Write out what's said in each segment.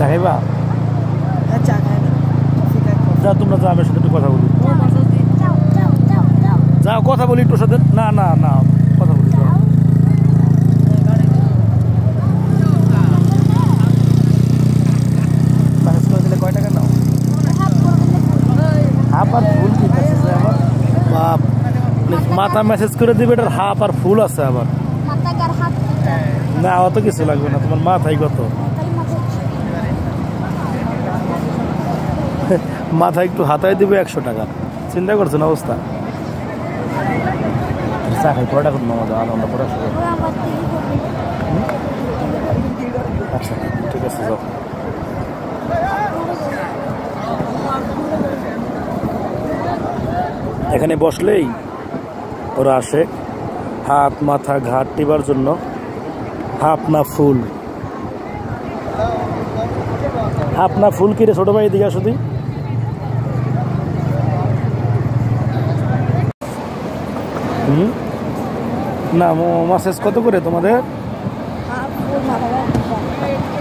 চা খাইবা? চা খাই না, যা তোমরা যা, আমার সাথে একটু কথা বলি। যাও কথা বলি একটু সাথে। না না না, কথা বলি। মেসেজ করে দিলে কয় টাকা নাও? হাফ আর ফুল কি মেসেজ আমার বাপ, মাথা মেসেজ করে দিবে, এটার হাফ আর ফুল আছে আবার। না অত কিছু লাগবে না, তোমার মাথায় কত, মাথায় একটু হাতায় দিবে 100 টাকা। চিন্তা করছেন অবস্থা? চা খাই, পড়াটা করুন আমাদের আনন্দ পড়া। আচ্ছা ঠিক আছে, যাও। এখানে বসলেই ওরা আসে হাত মাথা ঘাট টিবার জন্য। হাফ না ফুল? হাফ না ফুল কিরে ছোট ভাই, এদিকে আসো। না মাসেজ কত করে তোমাদের?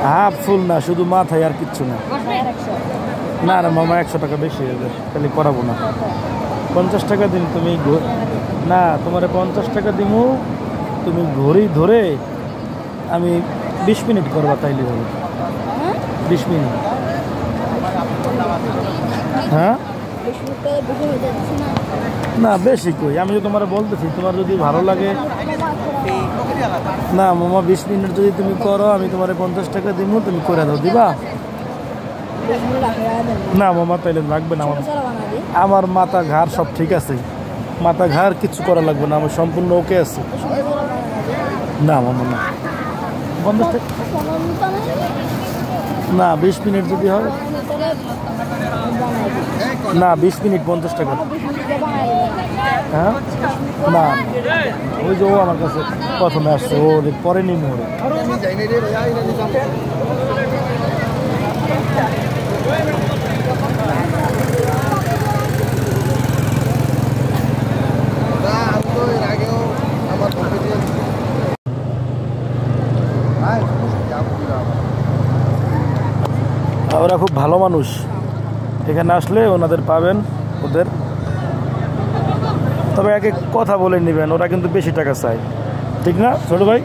হাফ ফুল না, শুধু মাথায়, আর কিচ্ছু না। না না মামা 100 টাকা বেশি হয়ে যাবে, তাহলে করাবো না। 50 টাকা দিন তুমি। না তোমার 50 টাকা দিমু, তুমি ঘড়ি ধরে আমি 20 মিনিট করবা, তাইলে হবে। 20 মিনিট? হ্যাঁ না বেশি কই, আমি তো তোমার বলতেছি, তোমার যদি ভালো লাগে। না মামা 20 মিনিট যদি তুমি করো, আমি তোমার 50 টাকা দিব, তুমি করে দাও। দিবা? না মামা তাইলে লাগবে না। আমার মাথা ঘাড় সব ঠিক আছে, মাথা ঘাড় কিছু করা লাগবে না, আমার সম্পূর্ণ ওকে আছে। না মামা না, 50 টাকা না, 20 মিনিট যদি হয়। না 20 মিনিট 50 টাকা। হ্যাঁ না, ওই যে ও আমার কাছে প্রথমে আসছে, ও পরে নিম। ওরা খুব ভালো মানুষ, এখানে আসলে ওনাদের পাবেন ওদের। তবে আগে কথা বলে নেবেন, ওরা কিন্তু বেশি টাকা চায়, ঠিক না ছোট ভাই?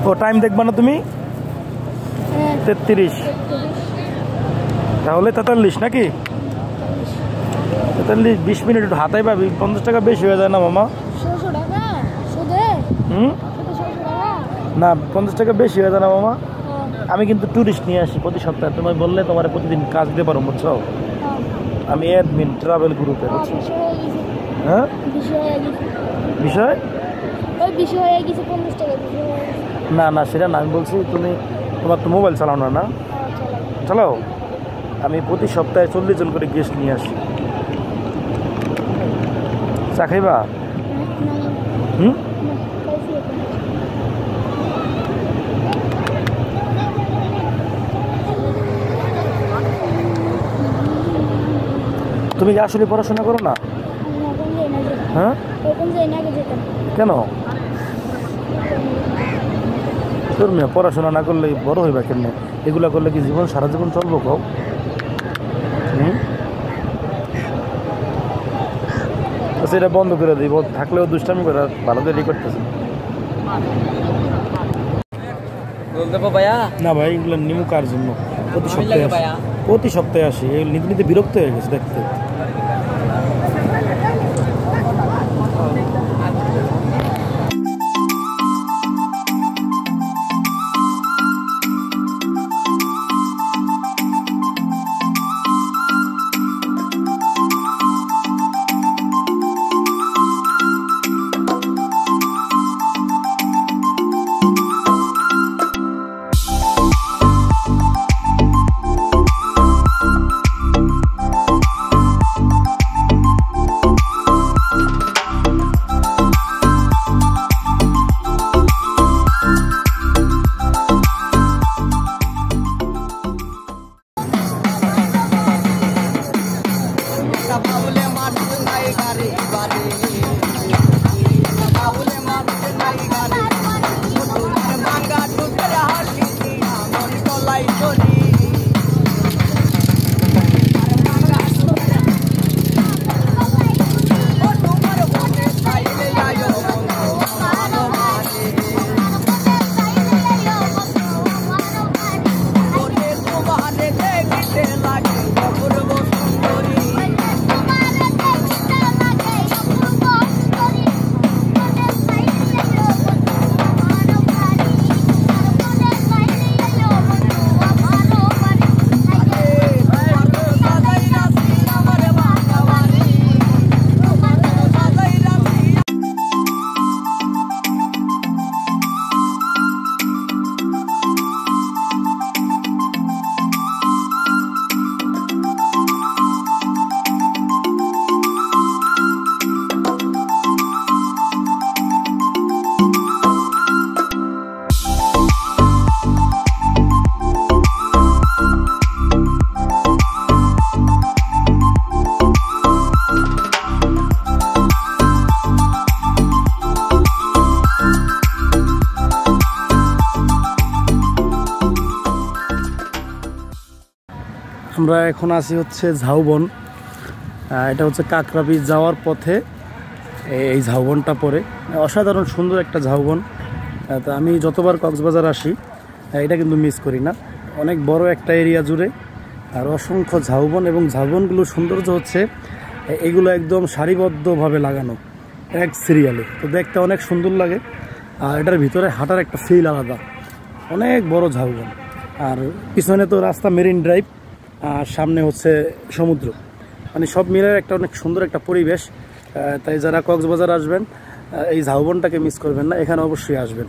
ও টাইম দেখবা না তুমি? 33, তাহলে 43 নাকি? 43, 20 মিনিট একটু হাতাই পাবি। 50 টাকা বেশি হয়ে যায় না মামা? না 50 টাকা বেশি হয়ে যায় না মামা? আমি কিন্তু ট্যুরিস্ট নিয়ে আসি প্রতি সপ্তাহে, তুমি বললে তোমার প্রতিদিন কাজ দিতে পারো, বুঝছো? আমি অ্যাডমিন ট্রাভেল গ্রুপে, বুঝছো? হ্যাঁ বিষয় না না সেটা না, আমি বলছি তুমি, তোমার তো মোবাইল চালাও না? না চালাও। আমি প্রতি সপ্তাহে 40 জন করে গেস্ট নিয়ে আসি। চা খাইবা? তুমি আসলে পড়াশোনা করো না? হ্যাঁ কেন? তুমি পড়াশোনা না করলে বড় হইবা কেমনে? এগুলা করলে কি জীবন সারা জীবন চলবো? কও। সেটা বন্ধ করে দিব, থাকলেও দুষ্টামি করে ভালো করে করতেছে না ভাই। এগুলো নিমু কার জন্য? প্রতি সপ্তাহে আসি, এগুলো নিতে নিতে বিরক্ত হয়ে গেছে দেখতে। बाउले मार नहीं गारे আমরা এখন আছি হচ্ছে ঝাউবন। এটা হচ্ছে কাকরাবি যাওয়ার পথে এই ঝাউবনটা পড়ে। অসাধারণ সুন্দর একটা ঝাউবন। তো আমি যতবার কক্সবাজার আসি এটা কিন্তু মিস করি না। অনেক বড় একটা এরিয়া জুড়ে আর অসংখ্য ঝাউবন, এবং ঝাউবনগুলোর সৌন্দর্য হচ্ছে এগুলো একদম সারিবদ্ধভাবে লাগানো এক সিরিয়ালে, তো দেখতে অনেক সুন্দর লাগে। আর এটার ভিতরে হাঁটার একটা ফিল আলাদা, অনেক বড় ঝাউবন। আর পিছনে তো রাস্তা মেরিন ড্রাইভ, আর সামনে হচ্ছে সমুদ্র, মানে সব মিলে একটা অনেক সুন্দর একটা পরিবেশ। তাই যারা কক্সবাজার আসবেন এই ঝাউবনটাকে মিস করবেন না, এখানে অবশ্যই আসবেন।